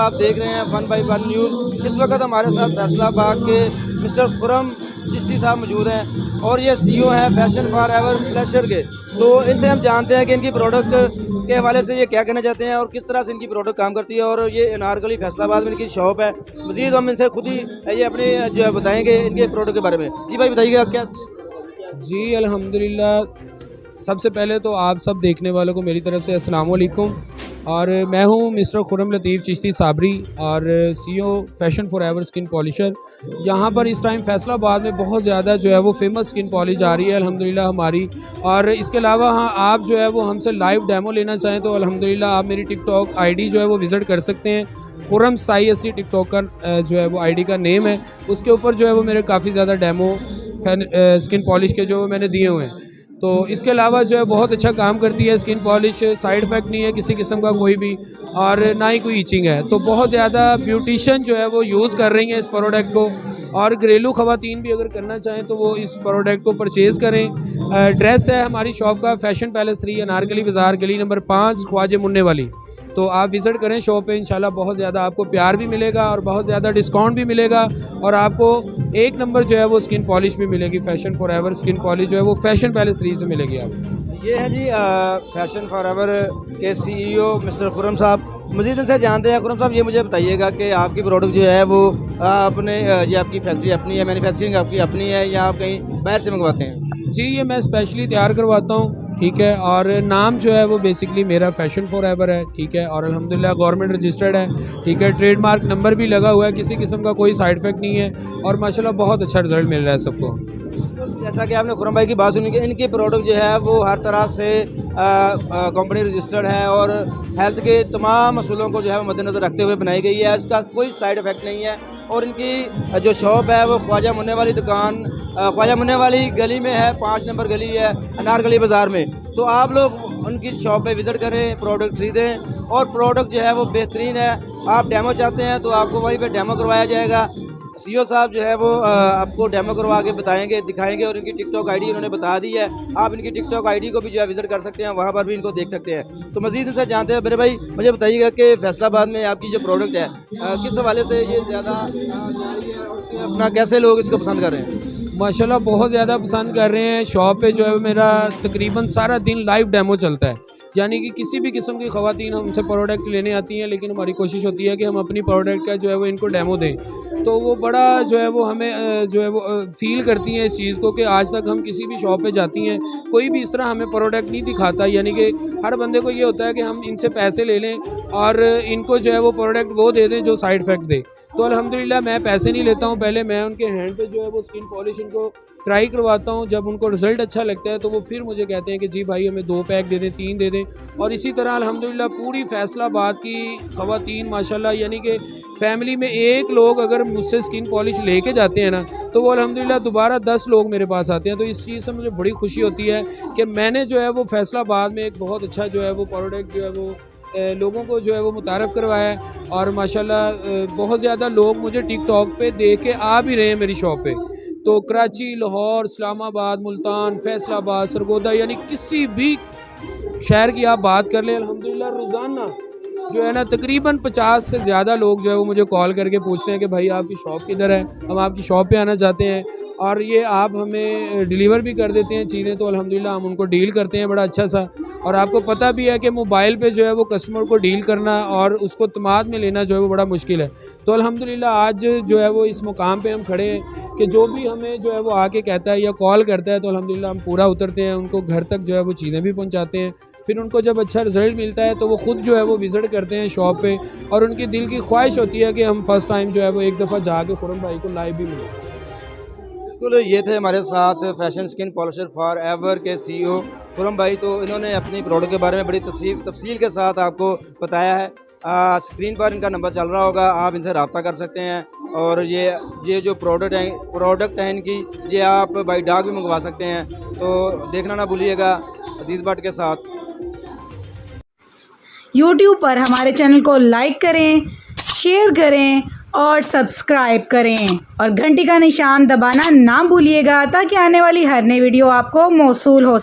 आप देख रहे हैं 1 बाई 1 न्यूज़। इस वक्त हमारे साथ फैसलाबाद के मिस्टर खुर्रम चिश्ती साहब मौजूद हैं और ये CEO हैं फैशन फॉर एवर प्लेजर के। तो इनसे हम जानते हैं कि इनकी प्रोडक्ट के हवाले से ये क्या कहना चाहते हैं और किस तरह से इनकी प्रोडक्ट काम करती है। और ये अनारकली फैसलाबाद में इनकी शॉप है। मज़ीद हम इनसे खुद ही ये अपने जो है बताएँगे इनके प्रोडक्ट के बारे में। जी भाई बताइएगा क्या? जी अल्हम्दुलिल्लाह, सबसे पहले तो आप सब देखने वालों को मेरी तरफ़ से अस्सलाम वालेकुम। और मैं हूँ मिस्टर खुर्रम लतीफ़ चिश्ती साबरी और CEO fashion for ever skin polisher. यहाँ पर इस टाइम फैसलाबाद में बहुत ज़्यादा जो है वो फेमस स्किन पॉलिश आ रही है अल्हम्दुलिल्लाह हमारी। और इसके अलावा हाँ, आप जो है वो हमसे लाइव डेमो लेना चाहें तो अल्हम्दुलिल्लाह आप मेरी टिकटॉक ID जो है वो विज़िट कर सकते हैं। खुर्रम 80 टिकटॉक का जो है वो ID का नेम है। उसके ऊपर जो है वो मेरे काफ़ी ज़्यादा डेमो स्किन पॉलिश के जो मैंने दिए हुए हैं। तो इसके अलावा जो है बहुत अच्छा काम करती है स्किन पॉलिश। साइड इफ़ेक्ट नहीं है किसी किस्म का कोई भी, और ना ही कोई ईचिंग है। तो बहुत ज़्यादा ब्यूटिशियन जो है वो यूज़ कर रही हैं इस प्रोडक्ट को। और घरेलू ख़वातीन भी अगर करना चाहें तो वो इस प्रोडक्ट को परचेज़ करें। एड्रेस है हमारी शॉप का फैशन पैलेस 3 अनारकली बाज़ार गली नंबर 5 ख्वाजा मुन्ने वाली। तो आप विज़िट करें शॉप पे, इंशाल्लाह बहुत ज़्यादा आपको प्यार भी मिलेगा और बहुत ज़्यादा डिस्काउंट भी मिलेगा। और आपको एक नंबर जो है वो स्किन पॉलिश भी मिलेगी। Fashion for ever skin polish जो है वो फैशन पैलेस 3 से मिलेगी आपको। ये है जी फैशन फॉर एवर के CEO मिस्टर खुर्रम साहब। मज़ीद इनसे जानते हैं। खुर्रम साहब ये मुझे बताइएगा कि आपकी प्रोडक्ट जो है वो अपने ये आपकी फैक्ट्री अपनी है, मैन्युफैक्चरिंग आपकी अपनी है या आप कहीं बाहर से मंगवाते हैं? जी ये मैं स्पेशली तैयार करवाता हूँ, ठीक है। और नाम जो है वो बेसिकली मेरा फैशन फॉर एवर है, ठीक है। और अल्हम्दुलिल्लाह गवर्नमेंट रजिस्टर्ड है, ठीक है। ट्रेडमार्क नंबर भी लगा हुआ है, किसी किस्म का कोई साइड इफ़ेक्ट नहीं है और माशाल्लाह बहुत अच्छा रिज़ल्ट मिल रहा है सबको। जैसा कि आपने खुर्रम भाई की बात सुनी कि इनकी प्रोडक्ट जो है वो हर तरह से कंपनी रजिस्टर्ड है और हेल्थ के तमाम असूलों को जो है वो मद्देनज़र रखते हुए बनाई गई है। इसका कोई साइड इफ़ेक्ट नहीं है। और इनकी जो शॉप है वो ख्वाजा मुन्ने वाली दुकान ख्वाजा मुन्ने वाली गली में है, 5 नंबर गली है अनारकली बाज़ार में। तो आप लोग उनकी शॉप पे विज़िट करें, प्रोडक्ट ख़रीदें और प्रोडक्ट जो है वो बेहतरीन है। आप डेमो चाहते हैं तो आपको वहीं पे डेमो करवाया जाएगा। CEO साहब जो है वो आपको डेमो करवा के बताएंगे, दिखाएंगे। और इनकी टिकटॉक ID इन्होंने बता दी है। आप इनकी टिकटॉक ID को भी जो है विज़िट कर सकते हैं, वहाँ पर भी इनको देख सकते हैं। तो मज़ीद इनसे जानते हैं। मेरे भाई मुझे बताइएगा कि फैसलाबाद में आपकी जो प्रोडक्ट है किस हवाले से ये ज़्यादा जा रही है और अपना कैसे लोग इसको पसंद कर रहे हैं? माशाल्लाह बहुत ज़्यादा पसंद कर रहे हैं। शॉप पे जो है मेरा तकरीबन सारा दिन लाइव डेमो चलता है, यानी कि किसी भी किस्म की ख़वातीन हमसे प्रोडक्ट लेने आती हैं, लेकिन हमारी कोशिश होती है कि हम अपनी प्रोडक्ट का जो है वो इनको डेमो दें। तो वो बड़ा जो है वो हमें जो है वो फ़ील करती हैं इस चीज़ को कि आज तक हम किसी भी शॉप पे जाती हैं कोई भी इस तरह हमें प्रोडक्ट नहीं दिखाता। यानी कि हर बंदे को ये होता है कि हम इनसे पैसे ले लें और इनको जो है वो प्रोडक्ट वो दे दें जो साइड इफ़ेक्ट दे। तो अल्हम्दुलिल्लाह मैं पैसे नहीं लेता हूँ, पहले मैं उनके हैंड पे जो है वो स्किन पॉलिश उनको ट्राई करवाता हूँ। जब उनको रिज़ल्ट अच्छा लगता है तो वो फिर मुझे कहते हैं कि जी भाई हमें 2 पैक दे दें, 3 दे दें। और इसी तरह अल्हम्दुलिल्लाह पूरी फैसलाबाद की ख़वातीन माशाल्लाह, यानी कि फ़ैमिली में एक लोग अगर मुझसे स्किन पॉलिश लेके जाते हैं ना तो वो अल्हम्दुलिल्लाह दोबारा 10 लोग मेरे पास आते हैं। तो इस चीज़ से मुझे बड़ी खुशी होती है कि मैंने जो है वो फैसलाबाद में एक बहुत अच्छा जो है वो प्रोडक्ट जो है वो लोगों को जो है वो मुतारफ़ करवाया है। और माशाल्लाह बहुत ज़्यादा लोग मुझे टिकटॉक पे देख के आ भी रहे हैं मेरी शॉप पे। तो कराची, लाहौर, इस्लामाबाद, मुल्तान, फैसलाबाद, सरगोदा, यानी किसी भी शहर की आप बात कर लें, अल्हम्दुलिल्लाह रोज़ाना जो है ना तकरीबन 50 से ज़्यादा लोग जो है वो मुझे कॉल करके पूछते हैं कि भाई आपकी शॉप किधर है, हम आपकी शॉप पे आना चाहते हैं। और ये आप हमें डिलीवर भी कर देते हैं चीज़ें, तो अल्हम्दुलिल्लाह हम उनको डील करते हैं बड़ा अच्छा सा। और आपको पता भी है कि मोबाइल पे जो है वो कस्टमर को डील करना और उसको तमाद में लेना जो है वो बड़ा मुश्किल है। तो अल्हम्दुलिल्लाह आज जो है वो इस मुकाम पे हम खड़े हैं कि जो भी हमें जो है वो आके कहता है या कॉल करता है तो अल्हम्दुलिल्लाह हम पूरा उतरते हैं, उनको घर तक जो है वो चीज़ें भी पहुँचाते हैं। फिर उनको जब अच्छा रिज़ल्ट मिलता है तो वो ख़ुद जो है वो विज़िट करते हैं शॉप पे और उनकी दिल की ख्वाहिश होती है कि हम फ़र्स्ट टाइम जो है वो एक दफ़ा जाके खुर्रम भाई को लाइव भी मिलें। बिल्कुल, ये थे हमारे साथ fashion skin polisher for ever के CEO खुर्रम भाई। तो इन्होंने अपनी प्रोडक्ट के बारे में बड़ी तफसील के साथ आपको बताया है। स्क्रीन पर इनका नंबर चल रहा होगा, आप इनसे रब्ता कर सकते हैं। और ये जो प्रोडक्ट हैं इनकी, ये आप बाई डाक भी मंगवा सकते हैं। तो देखना ना भूलिएगा अजीज़ भट्ट के साथ। YouTube पर हमारे चैनल को लाइक करें, शेयर करें और सब्सक्राइब करें और घंटी का निशान दबाना ना भूलिएगा ताकि आने वाली हर नई वीडियो आपको मौसूल हो।